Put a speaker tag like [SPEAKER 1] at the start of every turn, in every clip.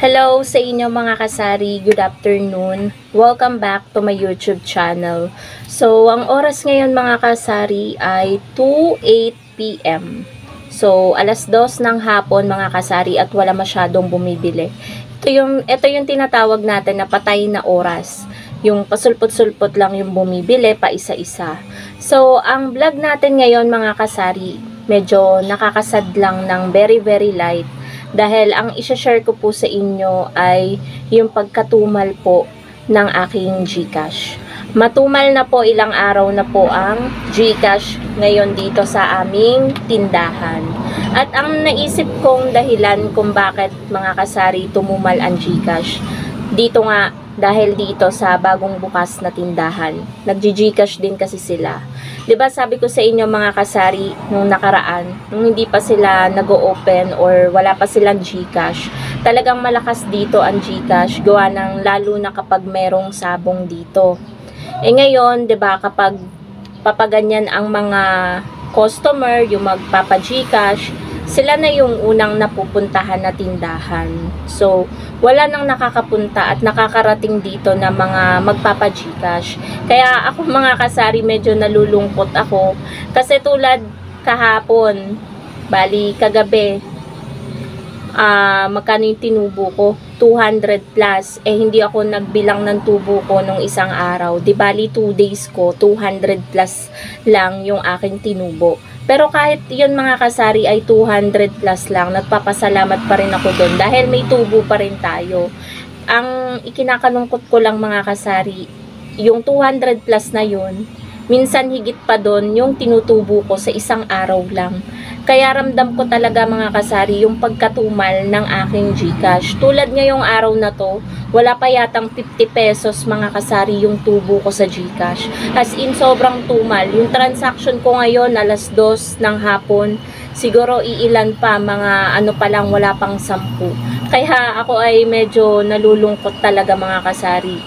[SPEAKER 1] Hello sa inyo mga kasari, good afternoon. Welcome back to my YouTube channel. So, ang oras ngayon mga kasari ay 2:08 PM. So, alas 2 ng hapon mga kasari at wala masyadong bumibili. Ito yung tinatawag natin na patay na oras. Yung pasulpot-sulpot lang yung bumibili pa isa-isa. So, ang vlog natin ngayon mga kasari, medyo nakakasad lang ng very light. Dahil ang isa-share ko po sa inyo ay yung pagkatumal po ng aking GCash. Matumal na po, ilang araw na po ang GCash ngayon dito sa aming tindahan. At ang naisip kong dahilan kung bakit mga kasari tumumal ang GCash, dito nga dahil dito sa bagong bukas na tindahan. Nag-GCash din kasi sila. 'Di ba sabi ko sa inyo mga kasari nung nakaraan, nung hindi pa sila nag-o-open or wala pa silang GCash, talagang malakas dito ang GCash, gawa ng lalo na kapag merong sabong dito. Ngayon, 'di ba, kapag papaganyan ang mga customer, yung magpapa-GCash, sila na yung unang napupuntahan na tindahan. So, wala nang nakakapunta at nakakarating dito na mga magpapa-GCash. Kaya ako mga kasari, medyo nalulungkot ako. Kasi tulad kahapon, bali kagabi, magkano yung tinubo ko? 200 plus. Hindi ako nagbilang ng tubo ko nung isang araw. Di bali 2 days ko, 200 plus lang yung aking tinubo. Pero kahit yun mga kasari ay 200 plus lang, nagpapasalamat pa rin ako doon dahil may tubo pa rin tayo. Ang ikinakalungkot ko lang mga kasari, yung 200 plus na yun, minsan higit pa doon yung tinutubo ko sa isang araw lang. Kaya ramdam ko talaga mga kasari yung pagkatumal ng aking GCash. Tulad ngayong araw na to, wala pa yatang 50 pesos mga kasari yung tubo ko sa GCash. As in sobrang tumal. Yung transaction ko ngayon alas 2 ng hapon, siguro iilan pa, mga ano pa lang, wala pang 10. Kaya ako ay medyo nalulungkot talaga mga kasari.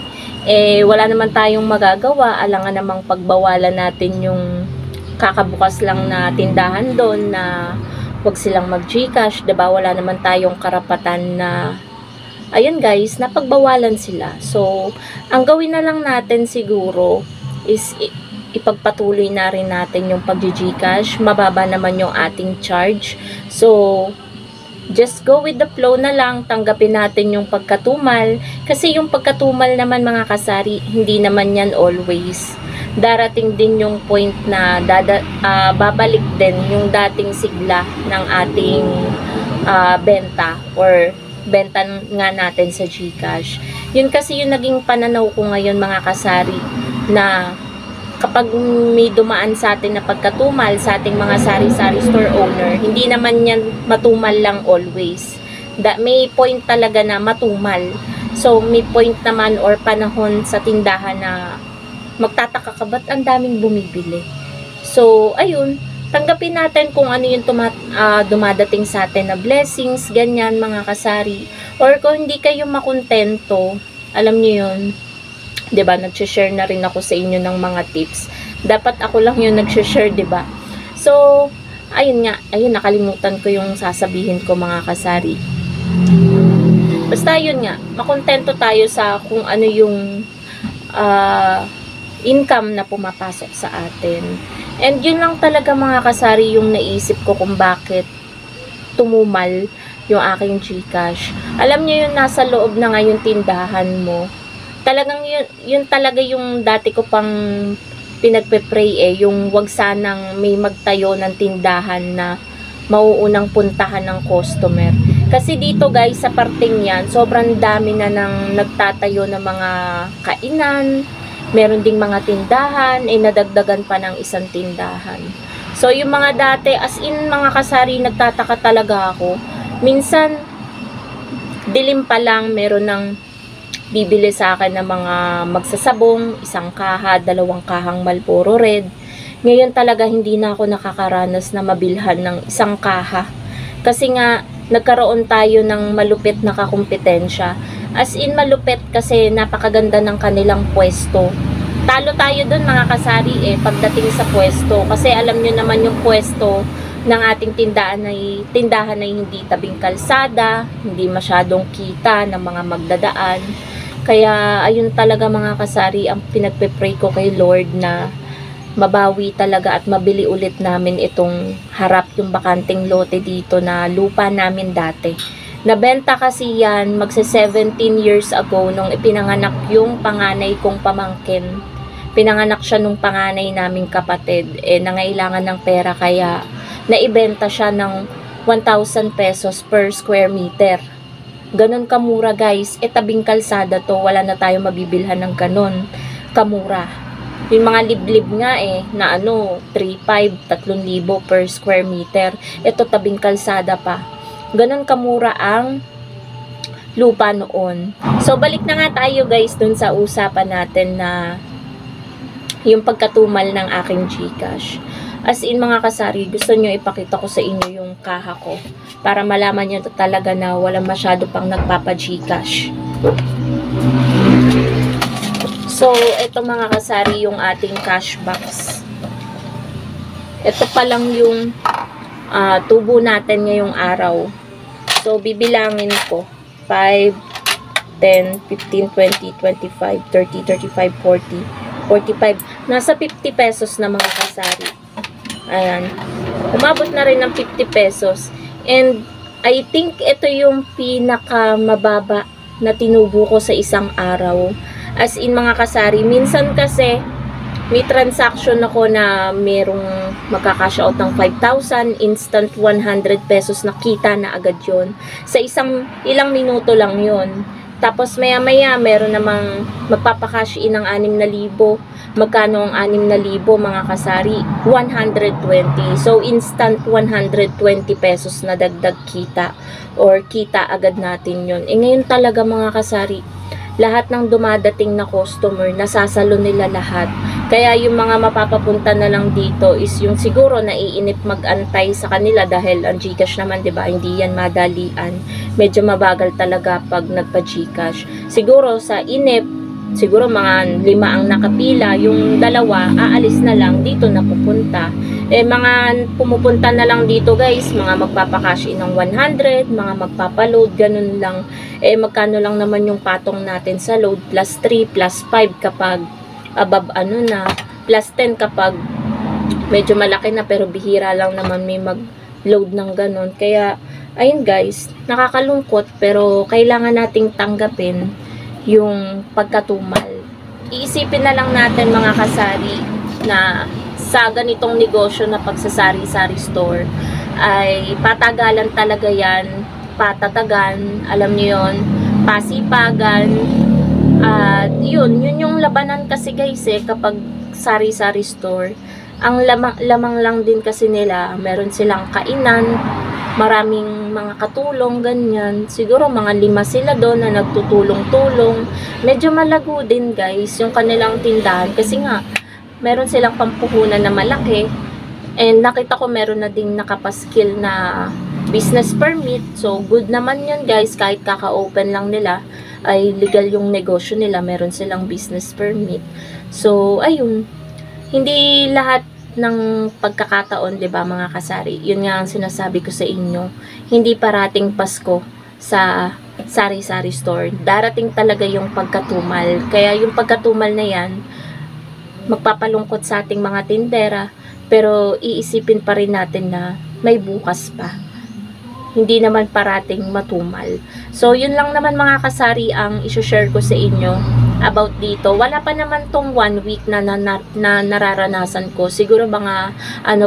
[SPEAKER 1] Wala naman tayong magagawa, alangan namang pagbawalan natin yung kakabukas lang na tindahan doon na wag silang mag-GCash, diba? Wala naman tayong karapatan na ayun guys, napagbawalan sila. So, ang gawin na lang natin siguro is ipagpatuloy na rin natin yung pag-GCash. Mababa naman yung ating charge. So, just go with the flow na lang, tanggapin natin yung pagkatumal. Kasi yung pagkatumal naman mga kasari, hindi naman yan always. Darating din yung point na babalik din yung dating sigla ng ating benta or benta nga natin sa GCash. Yun kasi yung naging pananaw ko ngayon mga kasari, na kapag may dumaan sa atin na pagkatumal sa ating mga sari-sari store owner, hindi naman yan matumal lang always. May point talaga na matumal. So, may point naman or panahon sa tindahan na magtataka ka, ba't ang daming bumibili? So, ayun, tanggapin natin kung ano yung dumadating sa atin na blessings, ganyan mga kasari. Or kung hindi kayo makontento, alam niyo yun, 'di ba? Nag-share na rin ako sa inyo ng mga tips. Dapat ako lang yung nag-share, 'di ba? So, ayun nga, ayun, nakalimutan ko yung sasabihin ko mga kasari. Basta yun nga, makontento tayo sa kung ano yung income na pumapasok sa atin. And yun lang talaga mga kasari yung naisip ko kung bakit tumumal yung aking GCash. Alam niyo yung nasa loob na nga yung tindahan mo. Talagang yun talaga yung dati ko pang pinagpe-pray yung wag sanang may magtayo ng tindahan na mauunang puntahan ng customer. Kasi dito guys, sa parting yan, sobrang dami na nang nagtatayo ng mga kainan. Meron ding mga tindahan, nadagdagan pa ng isang tindahan. So, yung mga dati, as in mga kasari, nagtataka talaga ako. Minsan, dilim pa lang, meron ng bibili sa akin ng mga magsasabong, 1 kaha, 2 kahang Marlboro Red. Ngayon talaga, hindi na ako nakakaranas na mabilhan ng 1 kaha. Kasi nga, nagkaroon tayo ng malupit na kakumpetensya. As in malupit kasi napakaganda ng kanilang pwesto. Talo tayo dun mga kasari pagdating sa pwesto. Kasi alam nyo naman yung pwesto, ng ating tindahan ay hindi tabing kalsada, hindi masyadong kita ng mga magdadaan. Kaya ayun talaga mga kasari ang pinagpe-pray ko kay Lord na mabawi talaga at mabili ulit namin itong harap yung bakanting lote dito na lupa namin dati. Nabenta kasi yan magsa 17 years ago nung ipinanganak yung panganay kong pamangkin. Pinanganak siya nung panganay naming kapatid. Nangailangan ng pera kaya naibenta siya ng 1,000 pesos per square meter. Ganon kamura guys. Tabing kalsada to. Wala na tayo mabibilhan ng ganon kamura. Yung mga liblib nga na 3,500, 3,000 per square meter. Ito tabing kalsada pa. Ganon kamura ang lupa noon. So balik na nga tayo guys dun sa usapan natin na yung pagkatumal ng aking GCash. As in mga kasari, gusto nyo ipakita ko sa inyo yung kaha ko para malaman nyo talaga na walang masyado pang nagpapa-GCash. So, ito mga kasari yung ating cash box. Ito pa lang yung tubo natin ngayong araw. So, bibilangin ko 5, 10, 15, 20, 25, 30, 35, 40, 45. Nasa 50 pesos na mga kasari. Ayan. Umabot na rin ng 50 pesos. And I think ito yung pinaka mababa na tinubo ko sa isang araw. As in mga kasari, minsan kasi may transaction ako na merong magkakash out ng 5,000, instant 100 pesos na kita na agad yon. Sa ilang minuto lang yon. Tapos maya-maya, meron namang magpapakash in ng 6,000. Magkano ang 6,000 mga kasari? 120. So, instant 120 pesos na dagdag kita or kita agad natin yun. Ngayon talaga mga kasari, lahat ng dumadating na customer, nasasalo nila lahat. Kaya yung mga mapapapunta na lang dito is yung siguro naiinip mag-antay sa kanila dahil ang GCash naman, 'di ba? Hindi yan madalian. Medyo mabagal talaga pag nagpa-GCash. Siguro sa inip, siguro mga 5 ang nakapila, yung 2 aalis na lang dito na pupunta. Mga pumupunta na lang dito guys, mga magpapakash in ng 100, mga magpapaload, ganun lang. Magkano lang naman yung patong natin sa load, plus 3, plus 5 kapag above na, plus 10 kapag medyo malaki na pero bihira lang naman may mag-load ng ganun. Kaya, ayun guys, nakakalungkot pero kailangan nating tanggapin yung pagkatumal. Iisipin na lang natin mga kasari na sa ganitong negosyo na pagsasari-sari store ay patagalan talaga yan, patatagan, alam niyo yon, pasipagan. At yun yung labanan kasi guys kapag sari-sari store. Ang lamang lang din kasi nila, meron silang kainan, maraming mga katulong, ganyan. Siguro mga 5 sila doon na nagtutulong-tulong. Medyo malago din guys yung kanilang tindahan kasi nga meron silang pampuhunan na malaki. And nakita ko meron na ding nakapaskil na business permit. So good naman yun guys, kahit kaka-open lang nila ay legal yung negosyo nila, meron silang business permit. So ayun, hindi lahat ng pagkakataon, 'di ba mga kasari? Yun nga ang sinasabi ko sa inyo. Hindi parating Pasko sa sari-sari store. Darating talaga yung pagkatumal. Kaya yung pagkatumal na 'yan magpapalungkot sa ating mga tindera, pero iisipin pa rin natin na may bukas pa. Hindi naman parating matumal. So, yun lang naman mga kasari ang isi-share ko sa inyo about dito. Wala pa naman tong 1 week na nararanasan ko. Siguro mga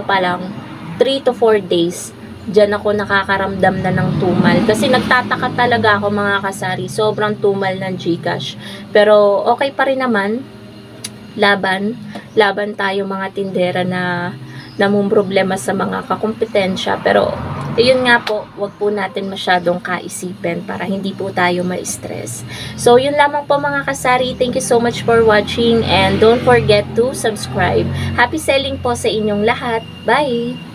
[SPEAKER 1] pa lang 3 to 4 days diyan ako nakakaramdam na ng tumal. Kasi nagtataka talaga ako mga kasari. Sobrang tumal ng GCash. Pero okay pa rin naman. Laban tayo mga tindera na namumroblema sa mga kakumpetensya. Pero yun nga po, wag po natin masyadong kaisipin para hindi po tayo ma-stress. So yun lamang po mga kasari. Thank you so much for watching and don't forget to subscribe. Happy selling po sa inyong lahat. Bye!